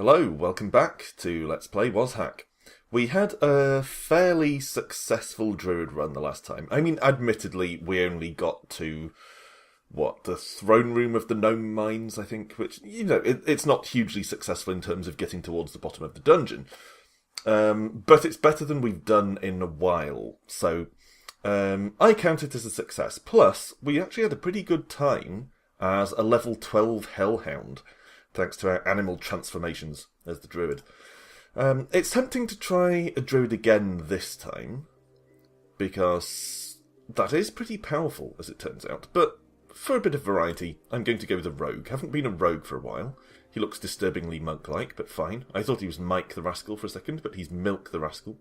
Hello, welcome back to Let's Play WazHack. We had a fairly successful Druid run the last time. I mean, admittedly, we only got to, the throne room of the gnome mines, I think, which, it's not hugely successful in terms of getting towards the bottom of the dungeon. But it's better than we've done in a while, so I count it as a success. Plus, we actually had a pretty good time as a level 12 Hellhound, thanks to our animal transformations as the Druid. It's tempting to try a Druid again this time, because that is pretty powerful, as it turns out. But for a bit of variety, I'm going to go with a Rogue. Haven't been a Rogue for a while. He looks disturbingly monk-like, but fine. I thought he was Mike the Rascal for a second, but he's Milk the Rascal.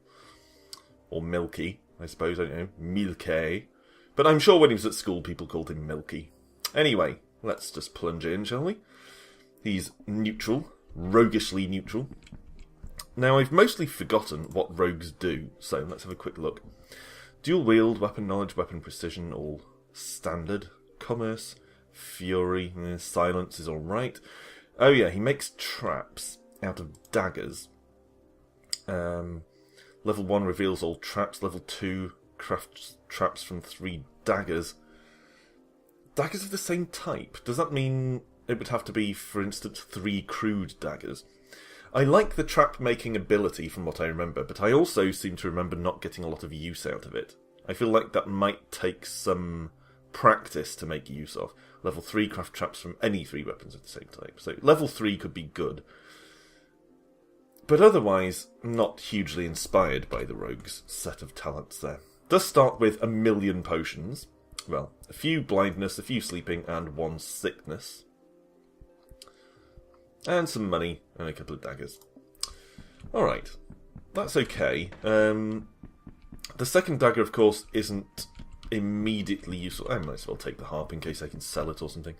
Or Milky, I suppose, I don't know. Milky. But I'm sure when he was at school, people called him Milky. Anyway, let's just plunge in, shall we? He's neutral, roguishly neutral. Now, I've mostly forgotten what rogues do, so let's have a quick look. Dual wield, weapon knowledge, weapon precision, all standard. Commerce, fury, silence is alright. Oh yeah, he makes traps out of daggers. Level 1 reveals all traps, level 2 crafts traps from 3 daggers. Daggers of the same type? Does that mean it would have to be, for instance, 3 crude daggers? I like the trap-making ability from what I remember, but I also seem to remember not getting a lot of use out of it. I feel like that might take some practice to make use of. Level 3 craft traps from any 3 weapons of the same type. So level 3 could be good. But otherwise, not hugely inspired by the rogue's set of talents there. Does start with 1,000,000 potions. Well, a few blindness, a few sleeping, and 1 sickness. And some money, and a couple of daggers. Alright, that's okay. The second dagger, of course, isn't immediately useful. I might as well take the harp in case I can sell it or something.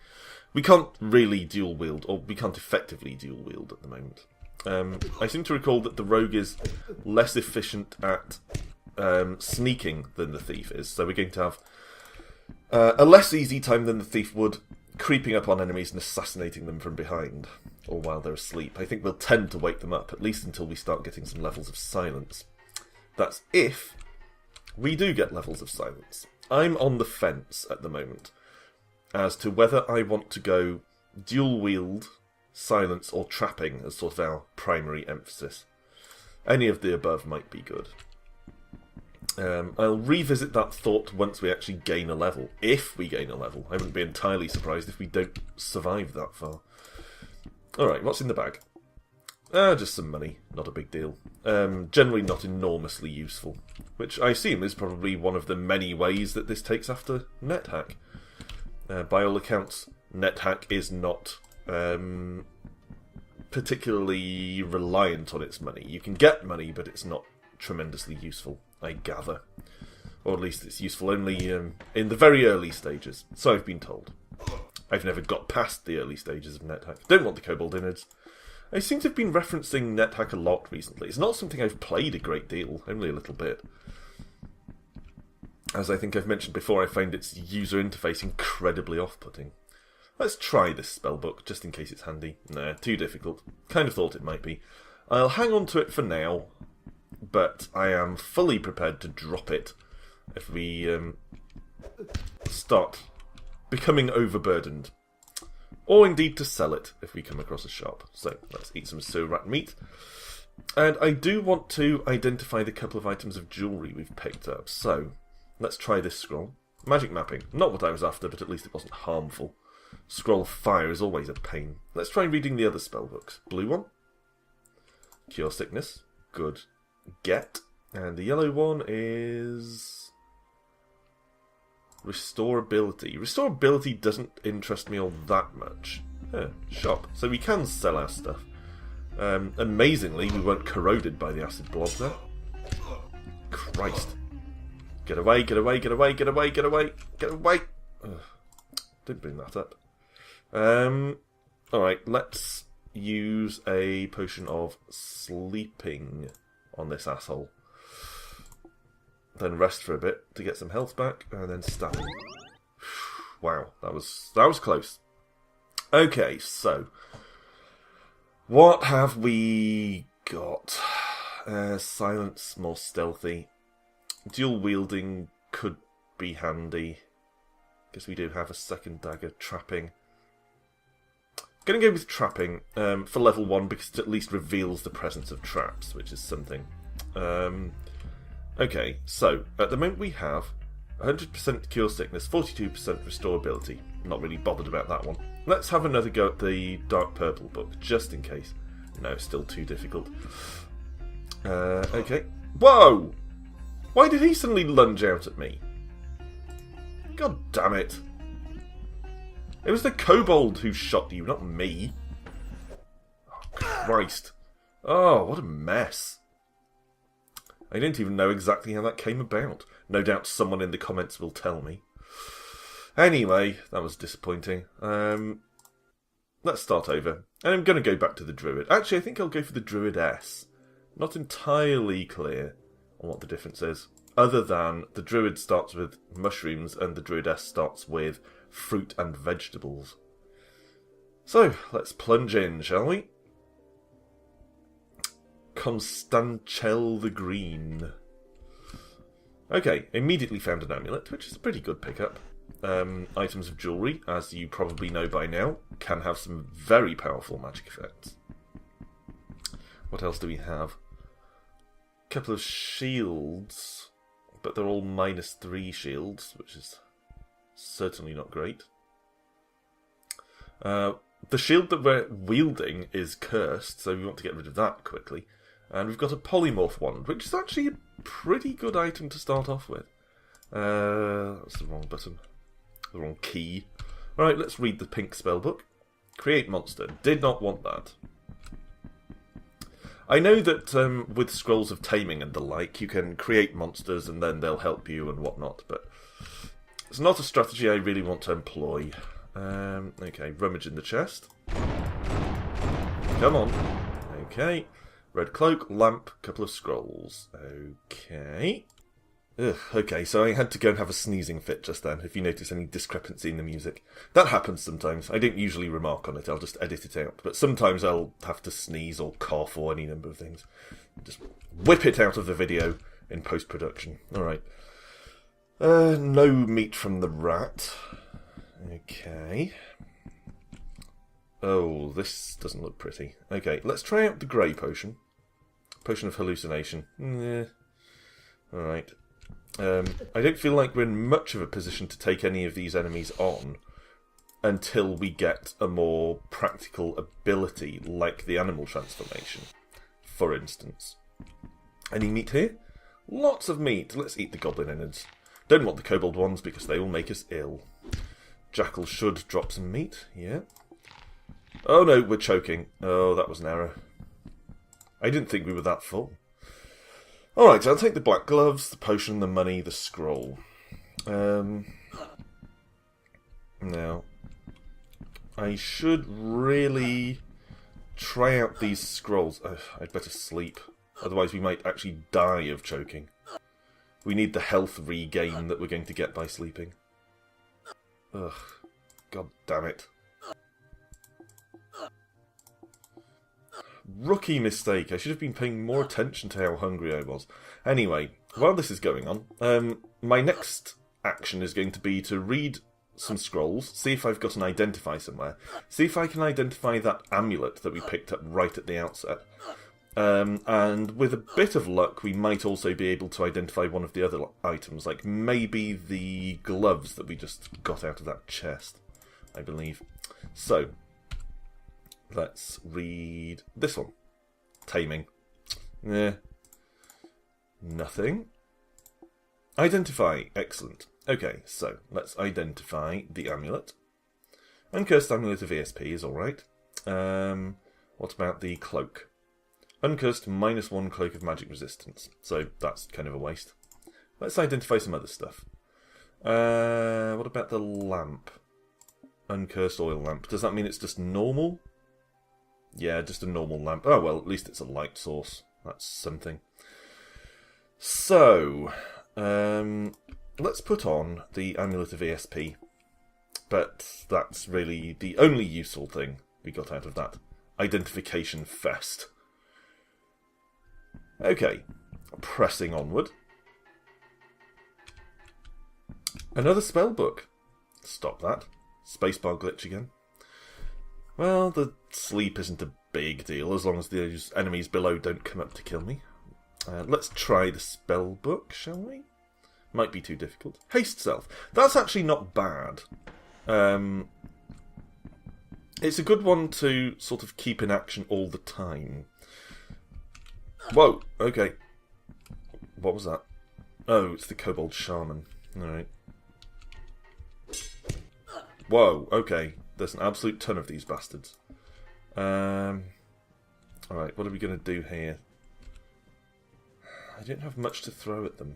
We can't really dual wield, or we can't effectively dual wield at the moment. I seem to recall that the rogue is less efficient at sneaking than the thief is, so we're going to have a less easy time than the thief would creeping up on enemies and assassinating them from behind, or while they're asleep. I think we'll tend to wake them up, at least until we start getting some levels of silence. That's if we do get levels of silence. I'm on the fence at the moment as to whether I want to go dual wield, silence, or trapping as sort of our primary emphasis. Any of the above might be good. I'll revisit that thought once we actually gain a level. If we gain a level. I wouldn't be entirely surprised if we don't survive that far. Alright, what's in the bag? Just some money. Not a big deal. Generally not enormously useful. Which I assume is probably one of the many ways that this takes after NetHack. By all accounts, NetHack is not particularly reliant on its money. You can get money, but it's not tremendously useful, I gather. Or at least it's useful only in the very early stages. So I've been told. I've never got past the early stages of NetHack. Don't want the Kobold innards. I seem to have been referencing NetHack a lot recently. It's not something I've played a great deal, only a little bit. As I think I've mentioned before, I find its user interface incredibly off-putting. Let's try this spellbook, just in case it's handy. Nah, too difficult. Kind of thought it might be. I'll hang on to it for now, but I am fully prepared to drop it if we start becoming overburdened. Or indeed to sell it if we come across a shop. So let's eat some sewer rat meat. And I do want to identify the couple of items of jewellery we've picked up. So let's try this scroll. Magic mapping. Not what I was after, but at least it wasn't harmful. Scroll of fire is always a pain. Let's try reading the other spellbooks. Blue one. Cure sickness. Good. Get. And the yellow one is Restore ability. Restore ability doesn't interest me all that much. Shop. So we can sell our stuff. Amazingly, we weren't corroded by the acid blob there. Christ. Get away, get away, get away, get away, get away, get away! Ugh. Didn't bring that up. Alright, let's use a potion of sleeping on this asshole. Then rest for a bit to get some health back, and then stab him. Wow, that was close. Okay, so What have we got? Silence, more stealthy. Dual wielding could be handy. Guess we do have a second dagger. Trapping. Gonna go with trapping for level 1 because it at least reveals the presence of traps, which is something. Okay, so at the moment we have 100% cure sickness, 42% restore ability. Not really bothered about that one. Let's have another go at the dark purple book, just in case. No, it's still too difficult. Okay. Whoa! Why did he suddenly lunge out at me? God damn it. It was the kobold who shot you, not me. Oh, Christ. Oh, what a mess. I don't even know exactly how that came about. No doubt someone in the comments will tell me. Anyway, that was disappointing. Let's start over. And I'm going to go back to the Druid. Actually, I think I'll go for the Druid S. Not entirely clear on what the difference is. Other than the Druid starts with mushrooms and the Druid S starts with fruit and vegetables. So, let's plunge in, shall we? Constanchel the Green. Okay, immediately found an amulet, which is a pretty good pickup. Items of jewellery, as you probably know by now, can have some very powerful magic effects. What else do we have? A couple of shields, but they're all -3 shields, which is certainly not great. The shield that we're wielding is cursed, so we want to get rid of that quickly. And we've got a polymorph wand, which is actually a pretty good item to start off with. That's the wrong button. The wrong key. Alright, let's read the pink spellbook. Create monster. Did not want that. I know that with scrolls of taming and the like, you can create monsters and then they'll help you and whatnot, but it's not a strategy I really want to employ. Okay, rummage in the chest. Come on. Okay. Red cloak, lamp, couple of scrolls. Okay. Ugh, okay, so I had to go and have a sneezing fit just then, if you notice any discrepancy in the music. That happens sometimes. I don't usually remark on it, I'll just edit it out. But sometimes I'll have to sneeze or cough or any number of things. Just whip it out of the video in post-production. Alright. No meat from the rat. Okay. Oh, this doesn't look pretty. Okay, let's try out the grey potion. Potion of hallucination. Alright. I don't feel like we're in much of a position to take any of these enemies on until we get a more practical ability, like the animal transformation, for instance. Any meat here? Lots of meat. Let's eat the goblin innards. Don't want the kobold ones because they will make us ill. Jackal should drop some meat, yeah. Oh no, we're choking. Oh, that was an error. I didn't think we were that full. Alright, I'll take the black gloves, the potion, the money, the scroll. Now, I should really try out these scrolls. I'd better sleep. Otherwise we might actually die of choking. We need the health regain that we're going to get by sleeping. Ugh. God damn it. Rookie mistake. I should have been paying more attention to how hungry I was. Anyway, while this is going on, my next action is going to be to read some scrolls, see if I've got an identify somewhere, see if I can identify that amulet that we picked up right at the outset. And with a bit of luck, we might also be able to identify one of the other items, like maybe the gloves that we just got out of that chest, I believe. So, let's read this one. Taming. Nothing. Identify. Excellent. Okay, so let's identify the amulet. Uncursed amulet of ESP is alright. What about the cloak? Uncursed -1 cloak of magic resistance. So that's kind of a waste. Let's identify some other stuff. What about the lamp? Uncursed oil lamp. Does that mean it's just normal? Yeah, just a normal lamp. Oh, well, at least it's a light source. That's something. So, let's put on the Amulet of ESP. But that's really the only useful thing we got out of that. identification fest. Okay, pressing onward. Another spell book. Stop that. Spacebar glitch again. Well, the sleep isn't a big deal as long as those enemies below don't come up to kill me. Let's try the spell book, shall we? Might be too difficult. Haste Self. That's actually not bad. It's a good one to sort of keep in action all the time. Whoa, okay. What was that? Oh, it's the Kobold Shaman. Alright. Whoa, okay. There's an absolute ton of these bastards. Alright, what are we going to do here? I don't have much to throw at them.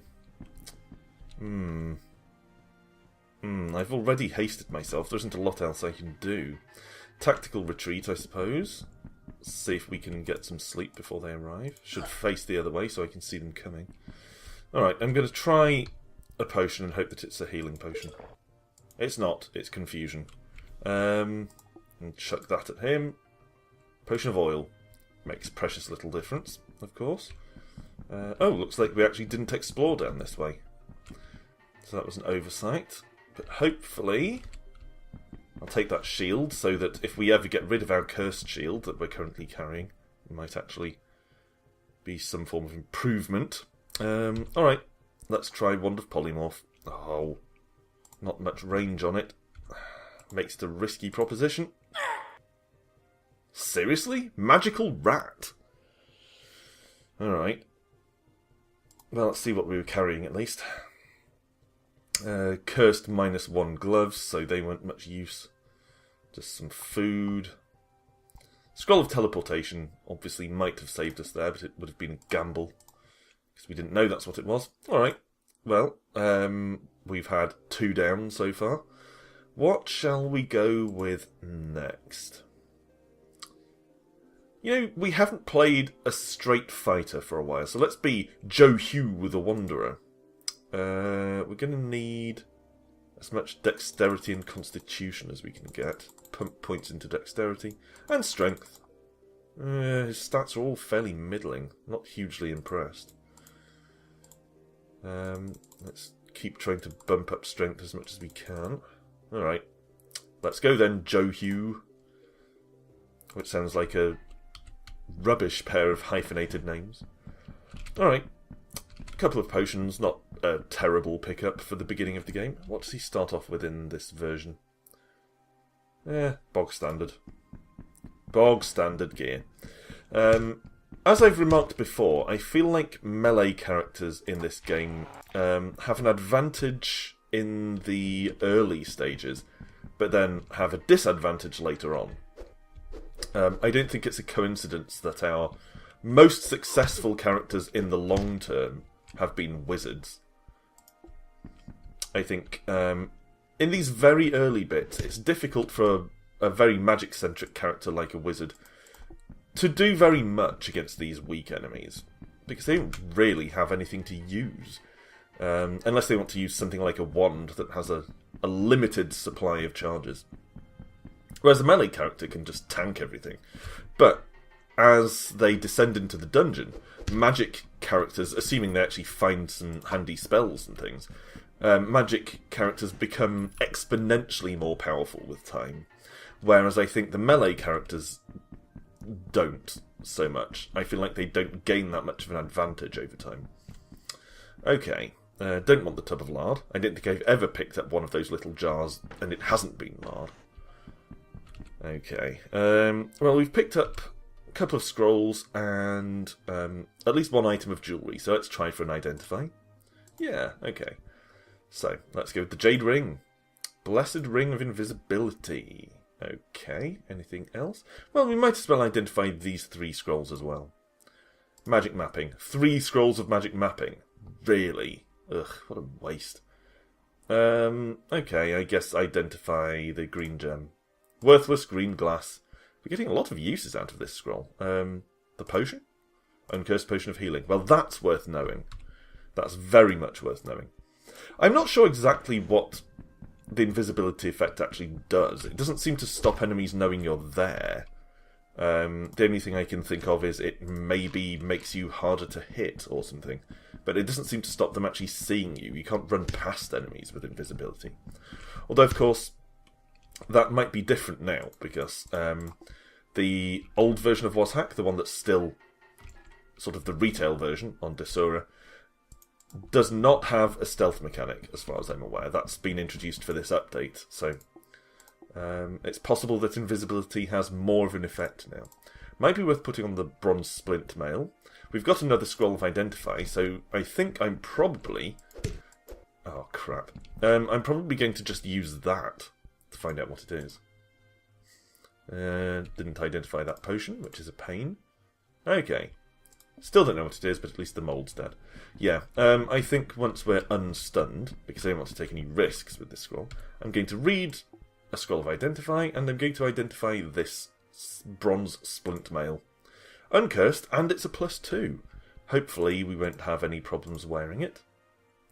I've already hasted myself. There isn't a lot else I can do. Tactical retreat, I suppose. See if we can get some sleep before they arrive. Should face the other way so I can see them coming. Alright, I'm going to try a potion and hope that it's a healing potion. It's not. It's confusion. And chuck that at him. Potion of oil. Makes precious little difference, of course. Oh, looks like we actually didn't explore down this way. So that was an oversight. But hopefully I'll take that shield so that if we ever get rid of our cursed shield that we're currently carrying, it might actually be some form of improvement. Alright, let's try Wand of Polymorph. Oh, not much range on it. Makes it a risky proposition. Seriously? Magical rat? Alright. Well, let's see what we were carrying at least. Cursed -1 gloves, so they weren't much use. Just some food. Scroll of Teleportation obviously might have saved us there, but it would have been a gamble. Because we didn't know that's what it was. Alright. Well, we've had 2 down so far. What shall we go with next? You know, we haven't played a straight fighter for a while, so let's be Joe Hugh the Wanderer. We're going to need as much dexterity and constitution as we can get. Pump points into dexterity. And strength. His stats are all fairly middling. Not hugely impressed. Let's keep trying to bump up strength as much as we can. Alright. Let's go then, Joe Hugh. Which sounds like a rubbish pair of hyphenated names. Alright. A couple of potions, not a terrible pickup for the beginning of the game. What does he start off with in this version? Bog standard. Bog standard gear. As I've remarked before, I feel like melee characters in this game have an advantage in the early stages, but then have a disadvantage later on. I don't think it's a coincidence that our most successful characters in the long term have been wizards. I think in these very early bits, it's difficult for a very magic-centric character like a wizard to do very much against these weak enemies, because they don't really have anything to use. Unless they want to use something like a wand that has a limited supply of charges. Whereas a melee character can just tank everything. But as they descend into the dungeon, magic characters, assuming they actually find some handy spells and things, magic characters become exponentially more powerful with time. Whereas I think the melee characters don't so much. I feel like they don't gain that much of an advantage over time. Okay, don't want the tub of lard. I don't think I've ever picked up one of those little jars and it hasn't been lard. Okay, well, we've picked up a couple of scrolls and at least one item of jewellery, so let's try for an identify. Yeah, okay. So, let's go with the Jade Ring. Blessed Ring of Invisibility. Okay, anything else? Well, we might as well identify these 3 scrolls as well. Magic mapping. 3 scrolls of magic mapping. Really? Ugh, what a waste. Okay, I guess identify the green gem. Worthless green glass. We're getting a lot of uses out of this scroll. The potion? Uncursed Potion of Healing. Well, that's worth knowing. That's very much worth knowing. I'm not sure exactly what the invisibility effect actually does. It doesn't seem to stop enemies knowing you're there. The only thing I can think of is it maybe makes you harder to hit or something. But it doesn't seem to stop them actually seeing you. You can't run past enemies with invisibility. Although, of course, that might be different now, because the old version of WazHack, the one that's still sort of the retail version on Desura, does not have a stealth mechanic, as far as I'm aware. That's been introduced for this update, so it's possible that invisibility has more of an effect now. Might be worth putting on the bronze splint mail. We've got another scroll of identify, so I think I'm probably... Oh, crap. I'm probably going to just use that to find out what it is. Didn't identify that potion, which is a pain. Okay. Still don't know what it is, but at least the mold's dead. Yeah, I think once we're unstunned, because I don't want to take any risks with this scroll, I'm going to read a scroll of identify, and I'm going to identify this bronze splint mail. Uncursed, and it's a +2. Hopefully we won't have any problems wearing it.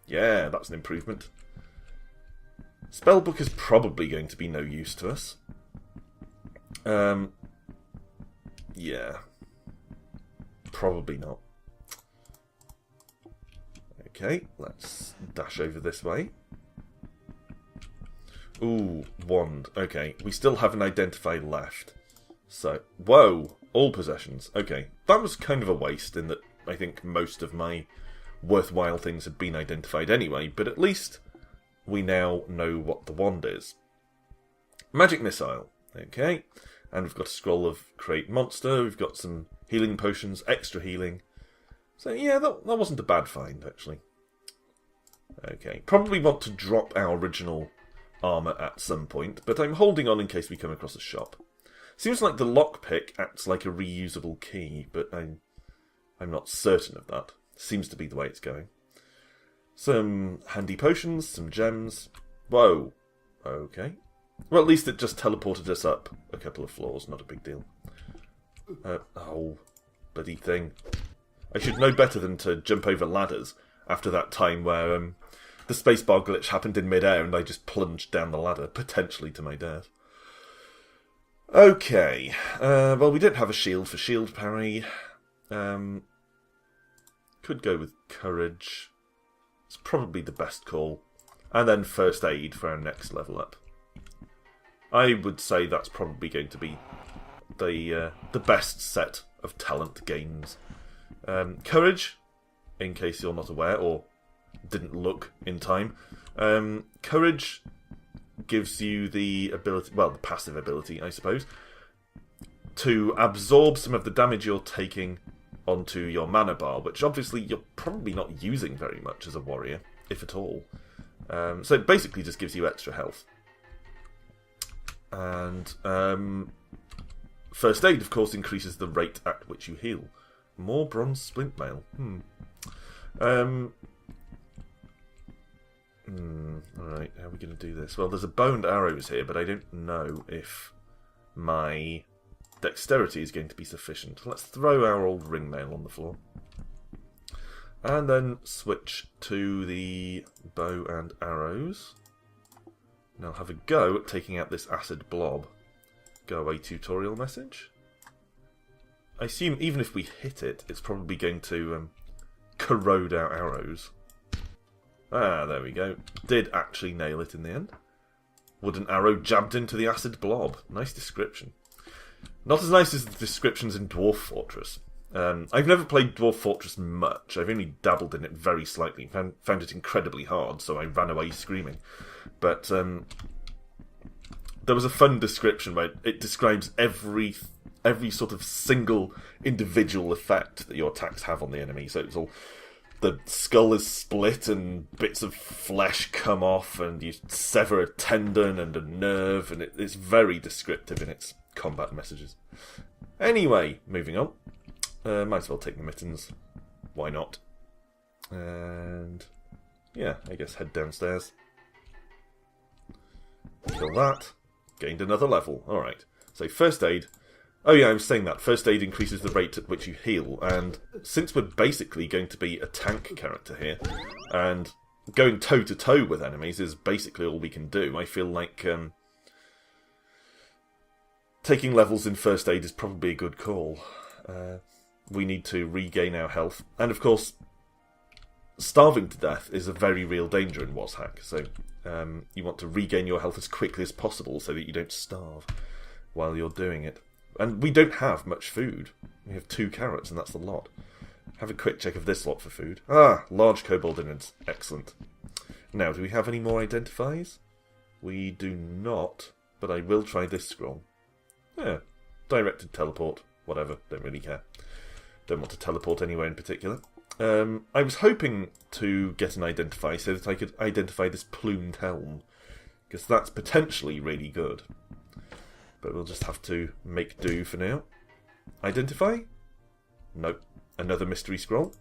Yeah, that's an improvement. Spellbook is probably going to be no use to us. Yeah. Probably not. Okay, let's dash over this way. Ooh, wand. Okay, we still have an identify left. So, whoa, all possessions. Okay, that was kind of a waste in that I think most of my worthwhile things had been identified anyway, but at least we now know what the wand is. Magic missile. Okay, and we've got a scroll of create monster, we've got some healing potions, extra healing. So yeah, that wasn't a bad find, actually. Okay, probably want to drop our original armour at some point, but I'm holding on in case we come across a shop. Seems like the lockpick acts like a reusable key, but I'm not certain of that. Seems to be the way it's going. Some handy potions, some gems. Whoa. Okay. Well, at least it just teleported us up a couple of floors, not a big deal. Oh, bloody thing. I should know better than to jump over ladders after that time where the spacebar glitch happened in midair and I just plunged down the ladder, potentially to my death. Okay. Well, we don't have a shield for shield parry. Could go with courage. It's probably the best call. And then first aid for our next level up. I would say that's probably going to be the best set of talent gains. Courage, in case you're not aware or didn't look in time. Courage gives you the ability, well, the passive ability, I suppose, to absorb some of the damage you're taking onto your mana bar, which obviously you're probably not using very much as a warrior, if at all. So it basically just gives you extra health. And first aid, of course, increases the rate at which you heal. More bronze splint mail. Alright, how are we going to do this? Well, there's a bow and arrows here, but I don't know if my dexterity is going to be sufficient. Let's throw our old ring mail on the floor. And then switch to the bow and arrows. And I'll have a go at taking out this acid blob. Go away tutorial message. I assume even if we hit it, it's probably going to corrode our arrows. Ah, there we go. Did actually nail it in the end. Wooden arrow jabbed into the acid blob. Nice description. Not as nice as the descriptions in Dwarf Fortress. I've never played Dwarf Fortress much. I've only dabbled in it very slightly. Found it incredibly hard, so I ran away screaming. But there was a fun description where it describes every sort of single individual effect that your attacks have on the enemy. So it's all... The skull is split and bits of flesh come off and you sever a tendon and a nerve, and it's very descriptive in its combat messages. Anyway, moving on. Might as well take the mittens. Why not? And yeah, I guess head downstairs. Kill that. Gained another level. Alright. So first aid. Oh yeah, I was saying that. First aid increases the rate at which you heal, and since we're basically going to be a tank character here, and going toe-to-toe with enemies is basically all we can do, I feel like taking levels in first aid is probably a good call. We need to regain our health. And of course, starving to death is a very real danger in WazHack. So you want to regain your health as quickly as possible so that you don't starve while you're doing it. And we don't have much food. We have 2 carrots, and that's the lot. Have a quick check of this lot for food. Ah, large kobold innards. Excellent. Now, do we have any more identifies? We do not, but I will try this scroll. Yeah, directed teleport. Whatever, don't really care. Don't want to teleport anywhere in particular. I was hoping to get an identify so that I could identify this plumed helm, because that's potentially really good. But we'll just have to make do for now. Identify? Nope. Another mystery scroll.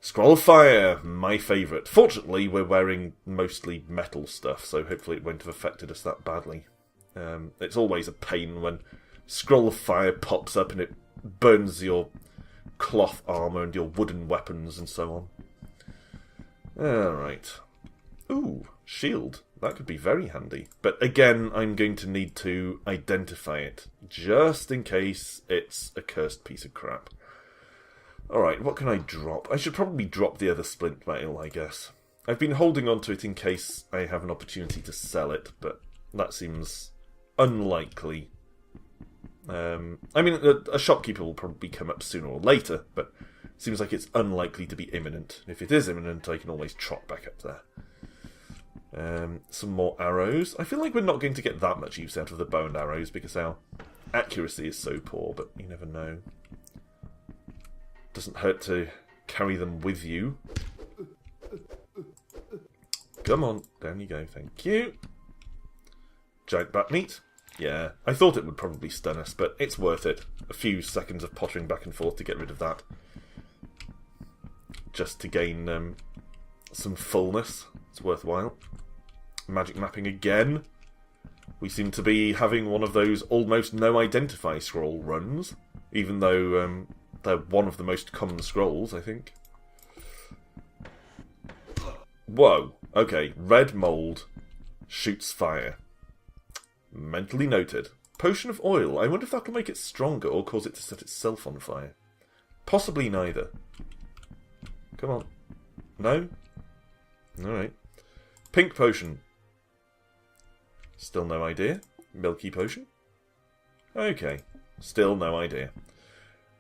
Scroll of Fire, my favourite. Fortunately, we're wearing mostly metal stuff, so hopefully it won't have affected us that badly. It's always a pain when Scroll of Fire pops up and it burns your cloth armour and your wooden weapons and so on. Alright. Ooh, shield. That could be very handy. But again, I'm going to need to identify it, just in case it's a cursed piece of crap. Alright, what can I drop? I should probably drop the other splint mail, I guess. I've been holding on to it in case I have an opportunity to sell it, but that seems unlikely. I mean, a shopkeeper will probably come up sooner or later, but it seems like it's unlikely to be imminent. If it is imminent, I can always trot back up there. Some more arrows. I feel like we're not going to get that much use out of the bow and arrows because our accuracy is so poor, but you never know. Doesn't hurt to carry them with you. Come on, down you go, thank you. Giant bat meat. Yeah, I thought it would probably stun us, but it's worth it. A few seconds of pottering back and forth to get rid of that. Just to gain some fullness. It's worthwhile. Magic mapping again. We seem to be having one of those almost no identify scroll runs, even though they're one of the most common scrolls, I think. Whoa, okay, red mould shoots fire. Mentally noted. Potion of oil. I wonder if that'll make it stronger or cause it to set itself on fire. Possibly neither. Come on. No? Alright. Pink potion. Still no idea. Milky potion. Okay. Still no idea.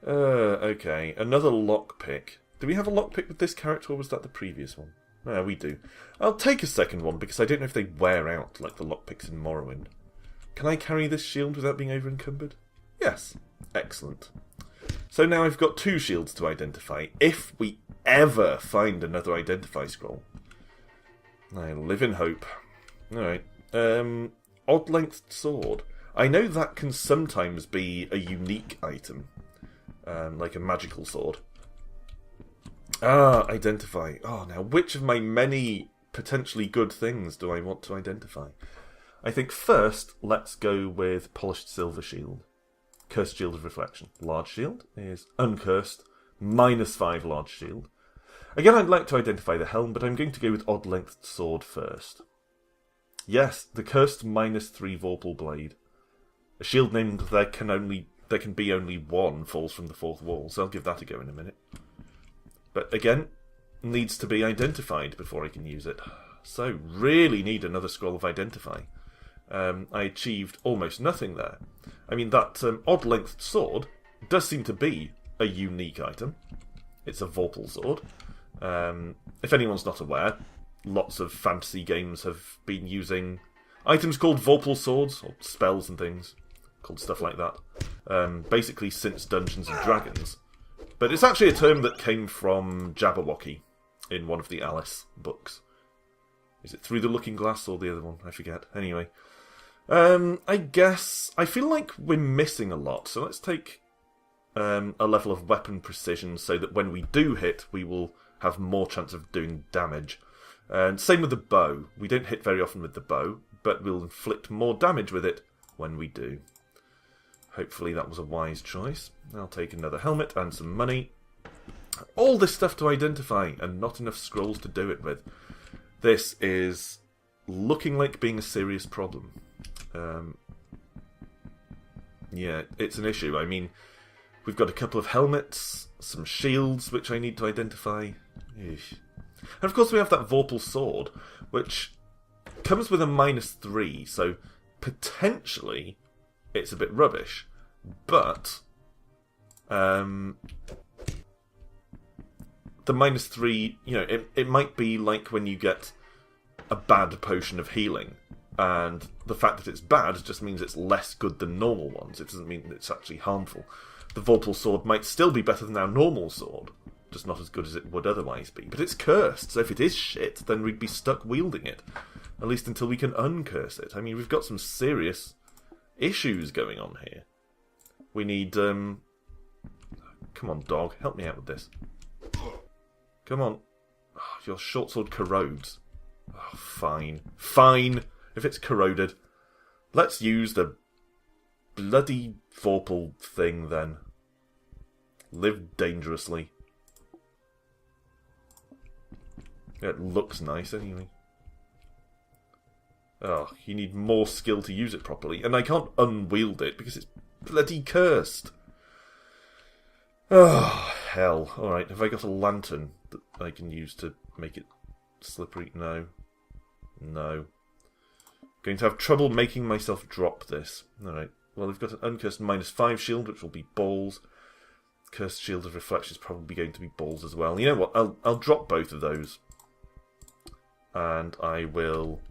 Okay. Another lockpick. Do we have a lockpick with this character or was that the previous one? Ah, we do. I'll take a second one because I don't know if they wear out like the lockpicks in Morrowind. Can I carry this shield without being over-encumbered? Yes. Excellent. So now I've got 2 shields to identify. If we ever find another identify scroll. I live in hope. Alright. Odd-lengthed sword. I know that can sometimes be a unique item. Like a magical sword. Ah, identify. Oh, now which of my many potentially good things do I want to identify? I think first, let's go with Polished Silver Shield. Cursed Shield of Reflection. Large Shield is uncursed. -5 large shield. Again, I'd like to identify the helm, but I'm going to go with Odd-lengthed Sword first. Yes, the cursed -3 Vorpal Blade. A shield named there can be only one falls from the 4th wall, so I'll give that a go in a minute. But again, needs to be identified before I can use it. So, really need another scroll of identify. I achieved almost nothing there. I mean, that odd-lengthed sword does seem to be a unique item. It's a Vorpal sword. If anyone's not aware, lots of fantasy games have been using items called Vorpal swords, or spells and things, called stuff like that. Basically since Dungeons and Dragons. But it's actually a term that came from Jabberwocky in one of the Alice books. Is it Through the Looking Glass or the other one? I forget. Anyway. I guess I feel like we're missing a lot, so let's take a level of weapon precision so that when we do hit, we will have more chance of doing damage. And same with the bow. We don't hit very often with the bow, but we'll inflict more damage with it when we do. Hopefully that was a wise choice. I'll take another helmet and some money. All this stuff to identify, and not enough scrolls to do it with. This is looking like being a serious problem. Yeah, it's an issue. I mean, we've got a couple of helmets, some shields, which I need to identify. Eesh. And of course we have that Vorpal Sword, which comes with a -3, so potentially it's a bit rubbish. But the -3, you know, it might be like when you get a bad potion of healing, and the fact that it's bad just means it's less good than normal ones. It doesn't mean it's actually harmful. The Vorpal Sword might still be better than our normal sword, just not as good as it would otherwise be. But it's cursed, so if it is shit, then we'd be stuck wielding it, at least until we can uncurse it. I mean, we've got some serious issues going on here. We need, come on, dog, help me out with this. Come on. Oh, your short sword corrodes. Oh, fine. Fine, if it's corroded. Let's use the bloody Vorpal thing, then. Live dangerously. It looks nice, anyway. Oh, you need more skill to use it properly. And I can't unwield it because it's bloody cursed. Oh, hell. Alright, have I got a lantern that I can use to make it slippery? No. No. Going to have trouble making myself drop this. Alright, well, we've got an uncursed -5 shield, which will be balls. Cursed Shield of Reflection is probably going to be balls as well. You know what, I'll drop both of those. And I will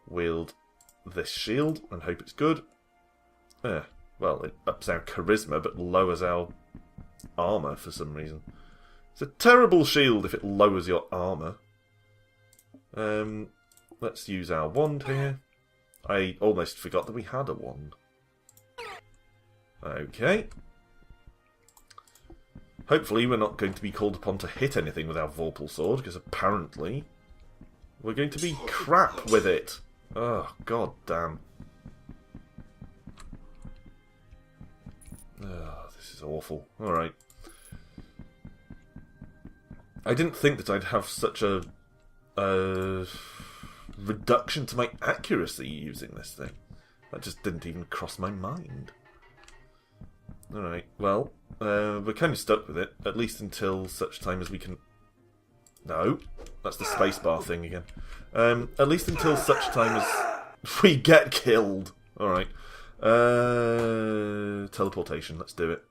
wield this shield and hope it's good. Well, it ups our charisma but lowers our armour for some reason. It's a terrible shield if it lowers your armour. Let's use our wand here. I almost forgot that we had a wand. Okay. Hopefully we're not going to be called upon to hit anything with our Vorpal Sword, because apparently we're going to be crap with it. Oh, god damn. Oh, this is awful. Alright. I didn't think that I'd have such a reduction to my accuracy using this thing. That just didn't even cross my mind. Alright, well, we're kind of stuck with it, at least until such time as we can... No, that's the spacebar thing again. At least until such time as we get killed. Alright. Teleportation, let's do it.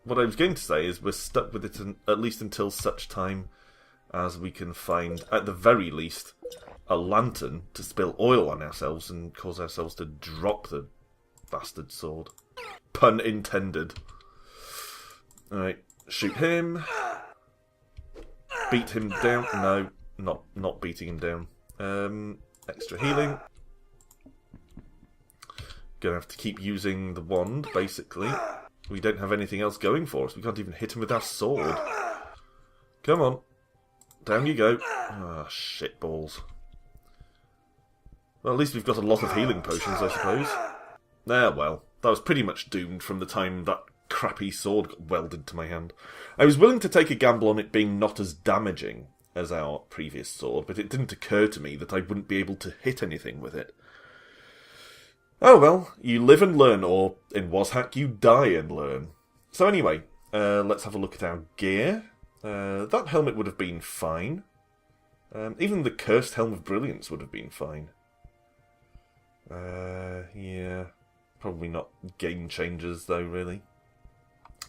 What I was going to say is we're stuck with it at least until such time as we can find, at the very least, a lantern to spill oil on ourselves and cause ourselves to drop the bastard sword. Pun intended. Alright, shoot him. Beat him down. No, not beating him down. Extra healing. Gonna have to keep using the wand, basically. We don't have anything else going for us. We can't even hit him with our sword. Come on. Down you go. Ah, shit balls. Well, at least we've got a lot of healing potions, I suppose. Well, that was pretty much doomed from the time that crappy sword got welded to my hand. I was willing to take a gamble on it being not as damaging as our previous sword, but it didn't occur to me that I wouldn't be able to hit anything with it. Oh well, you live and learn, or in WazHack, you die and learn. So anyway, let's have a look at our gear. That helmet would have been fine. Even the Cursed Helm of Brilliance would have been fine. Yeah. Probably not game changers, though, really.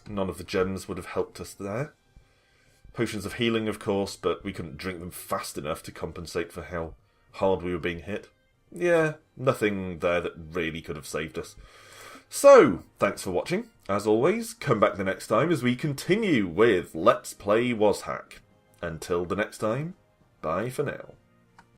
None of the gems would have helped us there. Potions of healing, of course, but we couldn't drink them fast enough to compensate for how hard we were being hit. Yeah, nothing there that really could have saved us. So, thanks for watching. As always, come back the next time as we continue with Let's Play WazHack. Until the next time, bye for now.